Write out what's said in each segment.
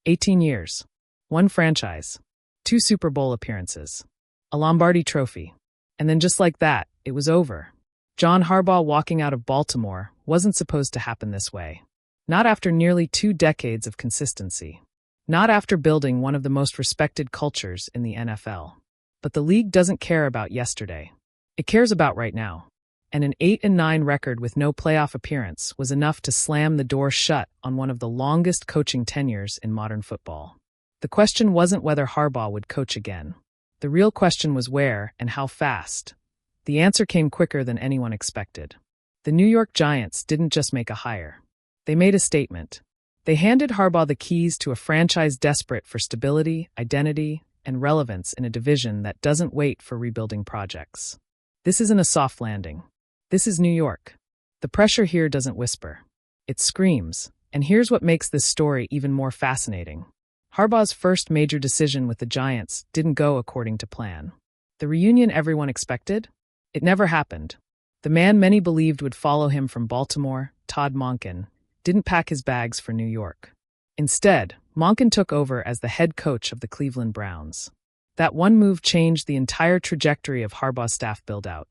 18 years. One franchise. 2 Super Bowl appearances. A Lombardi trophy. And then just like that, it was over. John Harbaugh walking out of Baltimore wasn't supposed to happen this way. Not after nearly 2 decades of consistency. Not after building one of the most respected cultures in the NFL. But the league doesn't care about yesterday. It cares about right now. And an 8-9 record with no playoff appearance was enough to slam the door shut on one of the longest coaching tenures in modern football. The question wasn't whether Harbaugh would coach again. The real question was where and how fast. The answer came quicker than anyone expected. The New York Giants didn't just make a hire. They made a statement. They handed Harbaugh the keys to a franchise desperate for stability, identity, and relevance in a division that doesn't wait for rebuilding projects. This isn't a soft landing. This is New York. The pressure here doesn't whisper. It screams, and here's what makes this story even more fascinating. Harbaugh's first major decision with the Giants didn't go according to plan. The reunion everyone expected? It never happened. The man many believed would follow him from Baltimore, Todd Monken, didn't pack his bags for New York. Instead, Monken took over as the head coach of the Cleveland Browns. That one move changed the entire trajectory of Harbaugh's staff build-out.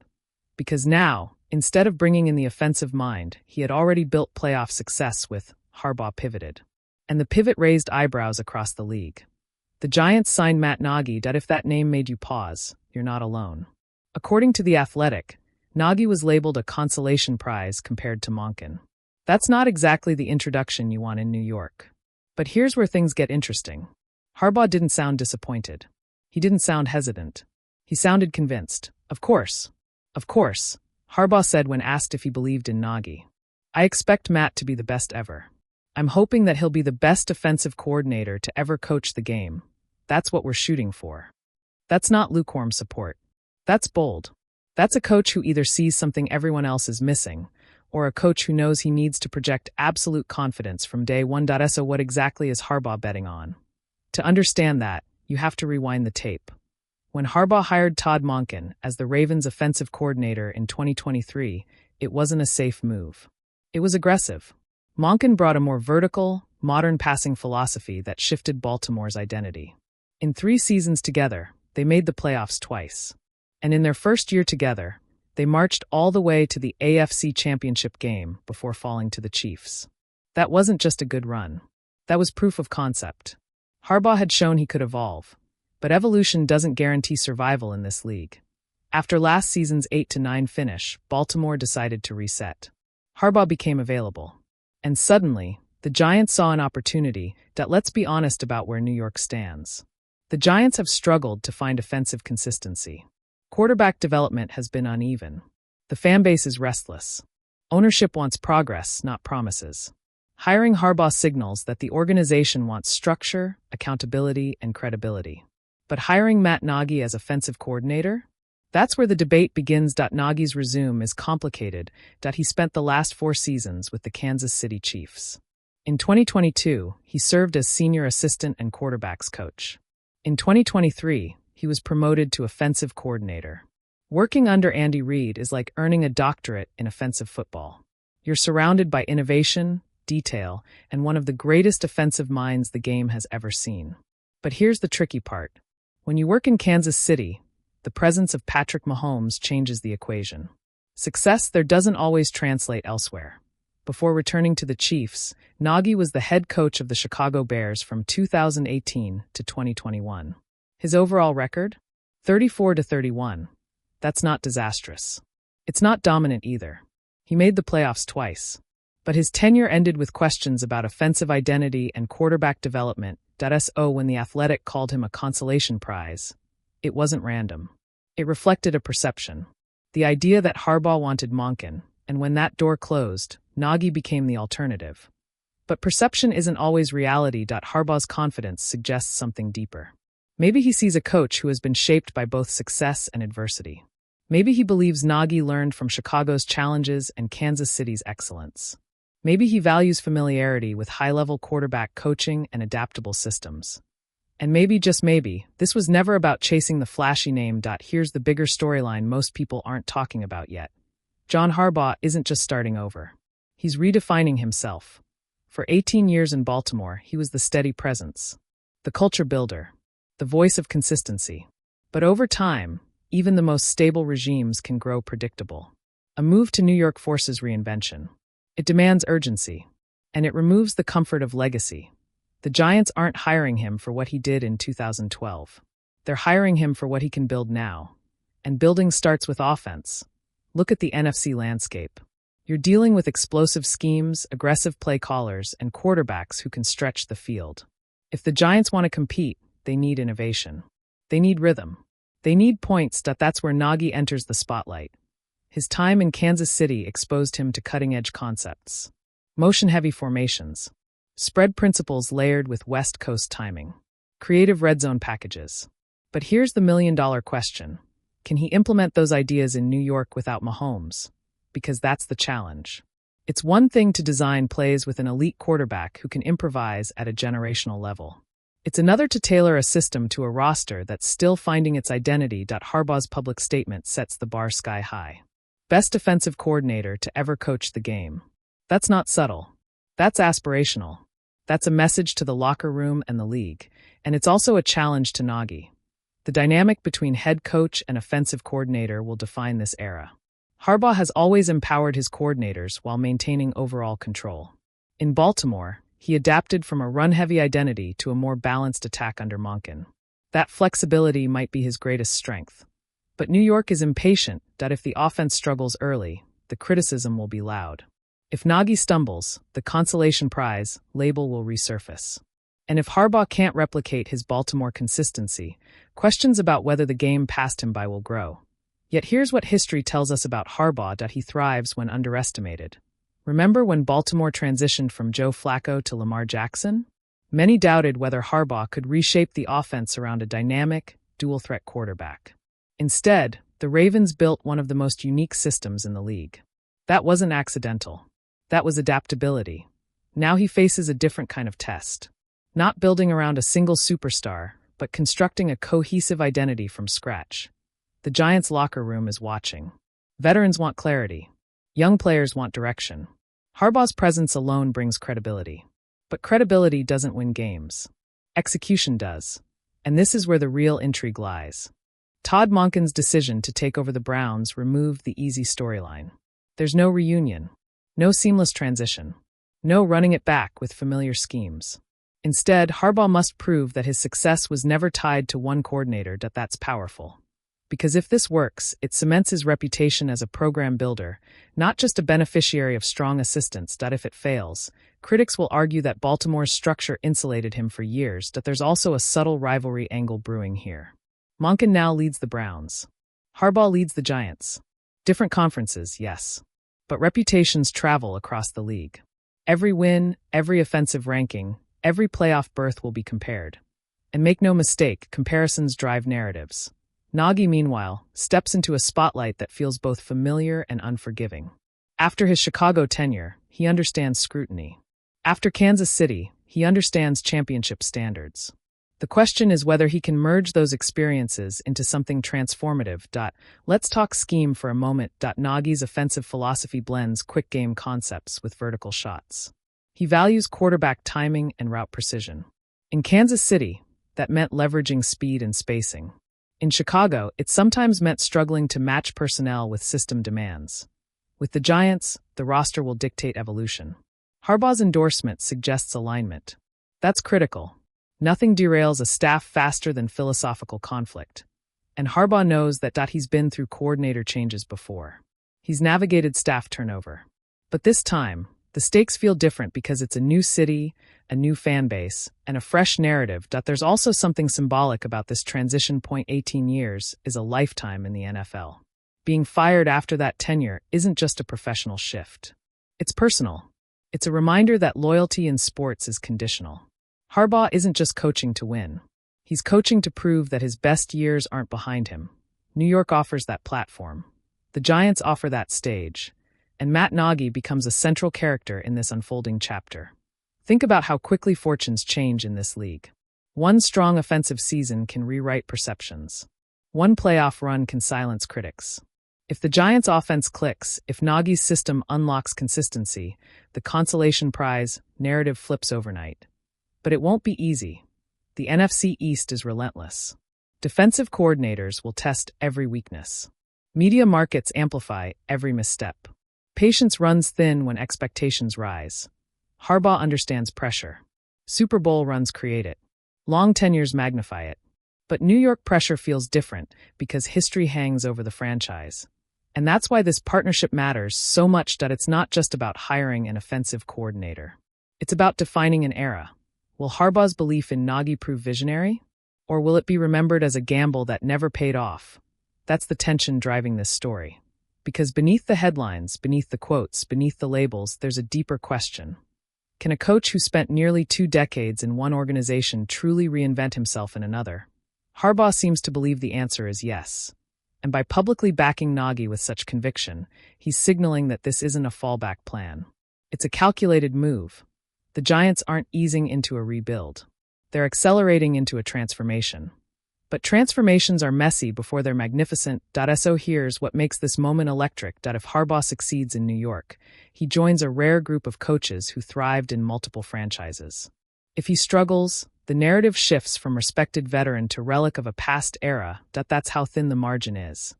Because now, instead of bringing in the offensive mind, he had already built playoff success with Harbaugh pivoted. And the pivot raised eyebrows across the league. The Giants signed Matt Nagy. If that name made you pause, you're not alone. According to The Athletic, Nagy was labeled a consolation prize compared to Monken. That's not exactly the introduction you want in New York. But here's where things get interesting. Harbaugh didn't sound disappointed. He didn't sound hesitant. He sounded convinced. Of course, Harbaugh said when asked if he believed in Nagy. I expect Matt to be the best ever. I'm hoping that he'll be the best offensive coordinator to ever coach the game. That's what we're shooting for. That's not lukewarm support. That's bold. That's a coach who either sees something everyone else is missing, or a coach who knows he needs to project absolute confidence from day one. So what exactly is Harbaugh betting on? To understand that, you have to rewind the tape. When Harbaugh hired Todd Monken as the Ravens' offensive coordinator in 2023, it wasn't a safe move. It was aggressive. Monken brought a more vertical, modern passing philosophy that shifted Baltimore's identity. In 3 seasons together, they made the playoffs twice. And in their first year together, they marched all the way to the AFC Championship game before falling to the Chiefs. That wasn't just a good run. That was proof of concept. Harbaugh had shown he could evolve. But evolution doesn't guarantee survival in this league. After last season's 8-9 finish, Baltimore decided to reset. Harbaugh became available. And suddenly, the Giants saw an opportunity that let's be honest about where New York stands. The Giants have struggled to find offensive consistency. Quarterback development has been uneven. The fan base is restless. Ownership wants progress, not promises. Hiring Harbaugh signals that the organization wants structure, accountability, and credibility. But hiring Matt Nagy as offensive coordinator? That's where the debate begins. Nagy's resume is complicated. He spent the last 4 seasons with the Kansas City Chiefs. In 2022, he served as senior assistant and quarterbacks coach. In 2023, he was promoted to offensive coordinator. Working under Andy Reid is like earning a doctorate in offensive football. You're surrounded by innovation, detail, and one of the greatest offensive minds the game has ever seen. But here's the tricky part. When you work in Kansas City, the presence of Patrick Mahomes changes the equation. Success there doesn't always translate elsewhere. Before returning to the Chiefs, Nagy was the head coach of the Chicago Bears from 2018 to 2021. His overall record? 34-31. That's not disastrous. It's not dominant either. He made the playoffs twice. But his tenure ended with questions about offensive identity and quarterback development. When The Athletic called him a consolation prize, it wasn't random. It reflected a perception. The idea that Harbaugh wanted Monken, and when that door closed, Nagy became the alternative. But perception isn't always reality. Harbaugh's confidence suggests something deeper. Maybe he sees a coach who has been shaped by both success and adversity. Maybe he believes Nagy learned from Chicago's challenges and Kansas City's excellence. Maybe he values familiarity with high-level quarterback coaching and adaptable systems. And maybe, just maybe, this was never about chasing the flashy name. Here's the bigger storyline most people aren't talking about yet. John Harbaugh isn't just starting over. He's redefining himself. For 18 years in Baltimore, he was the steady presence, the culture builder, the voice of consistency. But over time, even the most stable regimes can grow predictable. A move to New York forces reinvention. It demands urgency, and it removes the comfort of legacy. The Giants aren't hiring him for what he did in 2012. They're hiring him for what he can build now. And building starts with offense. Look at the NFC landscape. You're dealing with explosive schemes, aggressive play callers, and quarterbacks who can stretch the field. If the Giants want to compete, they need innovation. They need rhythm. They need points. That's where Nagy enters the spotlight. His time in Kansas City exposed him to cutting-edge concepts. Motion-heavy formations. Spread principles layered with West Coast timing. Creative red zone packages. But here's the million-dollar question. Can he implement those ideas in New York without Mahomes? Because that's the challenge. It's one thing to design plays with an elite quarterback who can improvise at a generational level. It's another to tailor a system to a roster that's still finding its identity. Harbaugh's public statement sets the bar sky high. Best defensive coordinator to ever coach the game. That's not subtle. That's aspirational. That's a message to the locker room and the league. And it's also a challenge to Nagy. The dynamic between head coach and offensive coordinator will define this era. Harbaugh has always empowered his coordinators while maintaining overall control. In Baltimore, he adapted from a run-heavy identity to a more balanced attack under Monken. That flexibility might be his greatest strength. But New York is impatient that if the offense struggles early, the criticism will be loud. If Nagy stumbles, the consolation prize label will resurface. And if Harbaugh can't replicate his Baltimore consistency, questions about whether the game passed him by will grow. Yet here's what history tells us about Harbaugh: he thrives when underestimated. Remember when Baltimore transitioned from Joe Flacco to Lamar Jackson? Many doubted whether Harbaugh could reshape the offense around a dynamic, dual-threat quarterback. Instead, the Ravens built one of the most unique systems in the league. That wasn't accidental. That was adaptability. Now he faces a different kind of test. Not building around a single superstar, but constructing a cohesive identity from scratch. The Giants' locker room is watching. Veterans want clarity. Young players want direction. Harbaugh's presence alone brings credibility. But credibility doesn't win games. Execution does. And this is where the real intrigue lies. Todd Monken's decision to take over the Browns removed the easy storyline. There's no reunion. No seamless transition. No running it back with familiar schemes. Instead, Harbaugh must prove that his success was never tied to one coordinator. That's powerful. Because if this works, it cements his reputation as a program builder, not just a beneficiary of strong assistants. If it fails, critics will argue that Baltimore's structure insulated him for years. There's also a subtle rivalry angle brewing here. Monken now leads the Browns. Harbaugh leads the Giants. Different conferences, yes. But reputations travel across the league. Every win, every offensive ranking, every playoff berth will be compared. And make no mistake, comparisons drive narratives. Nagy, meanwhile, steps into a spotlight that feels both familiar and unforgiving. After his Chicago tenure, he understands scrutiny. After Kansas City, he understands championship standards. The question is whether he can merge those experiences into something transformative. Let's talk scheme for a moment. Nagy's offensive philosophy blends quick game concepts with vertical shots. He values quarterback timing and route precision. In Kansas City, that meant leveraging speed and spacing. In Chicago, it sometimes meant struggling to match personnel with system demands. With the Giants, the roster will dictate evolution. Harbaugh's endorsement suggests alignment. That's critical. Nothing derails a staff faster than philosophical conflict. And Harbaugh knows that he's been through coordinator changes before. He's navigated staff turnover. But this time, the stakes feel different because it's a new city, a new fan base, and a fresh narrative. There's also something symbolic about this transition point. 18 years is a lifetime in the NFL. Being fired after that tenure isn't just a professional shift. It's personal. It's a reminder that loyalty in sports is conditional. Harbaugh isn't just coaching to win. He's coaching to prove that his best years aren't behind him. New York offers that platform. The Giants offer that stage. And Matt Nagy becomes a central character in this unfolding chapter. Think about how quickly fortunes change in this league. One strong offensive season can rewrite perceptions. One playoff run can silence critics. If the Giants' offense clicks, if Nagy's system unlocks consistency, the consolation prize narrative flips overnight. But it won't be easy. The NFC East is relentless. Defensive coordinators will test every weakness. Media markets amplify every misstep. Patience runs thin when expectations rise. Harbaugh understands pressure. Super Bowl runs create it. Long tenures magnify it. But New York pressure feels different because history hangs over the franchise. And that's why this partnership matters so much that it's not just about hiring an offensive coordinator. It's about defining an era. Will Harbaugh's belief in Nagy prove visionary? Or will it be remembered as a gamble that never paid off? That's the tension driving this story. Because beneath the headlines, beneath the quotes, beneath the labels, there's a deeper question. Can a coach who spent nearly 2 decades in one organization truly reinvent himself in another? Harbaugh seems to believe the answer is yes. And by publicly backing Nagy with such conviction, he's signaling that this isn't a fallback plan. It's a calculated move. The Giants aren't easing into a rebuild. They're accelerating into a transformation. But transformations are messy before they're magnificent. So here's what makes this moment electric. If Harbaugh succeeds in New York, he joins a rare group of coaches who thrived in multiple franchises. If he struggles, the narrative shifts from respected veteran to relic of a past era. That's how thin the margin is.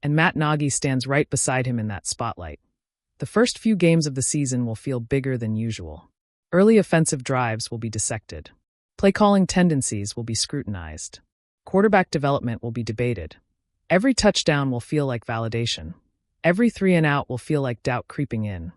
And Matt Nagy stands right beside him in that spotlight. The first few games of the season will feel bigger than usual. Early offensive drives will be dissected. Play-calling tendencies will be scrutinized. Quarterback development will be debated. Every touchdown will feel like validation. Every 3-and-out will feel like doubt creeping in.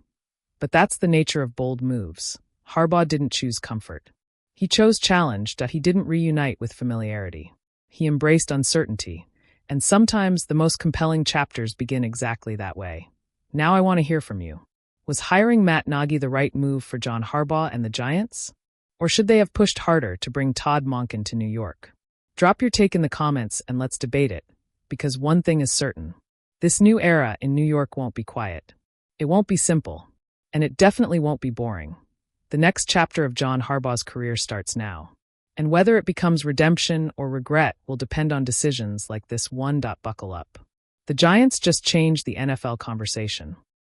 But that's the nature of bold moves. Harbaugh didn't choose comfort. He chose challenge. He didn't reunite with familiarity. He embraced uncertainty. And sometimes the most compelling chapters begin exactly that way. Now I want to hear from you. Was hiring Matt Nagy the right move for John Harbaugh and the Giants? Or should they have pushed harder to bring Todd Monken to New York? Drop your take in the comments and let's debate it. Because one thing is certain. This new era in New York won't be quiet. It won't be simple. And it definitely won't be boring. The next chapter of John Harbaugh's career starts now. And whether it becomes redemption or regret will depend on decisions like this one. Buckle up. The Giants just changed the NFL conversation.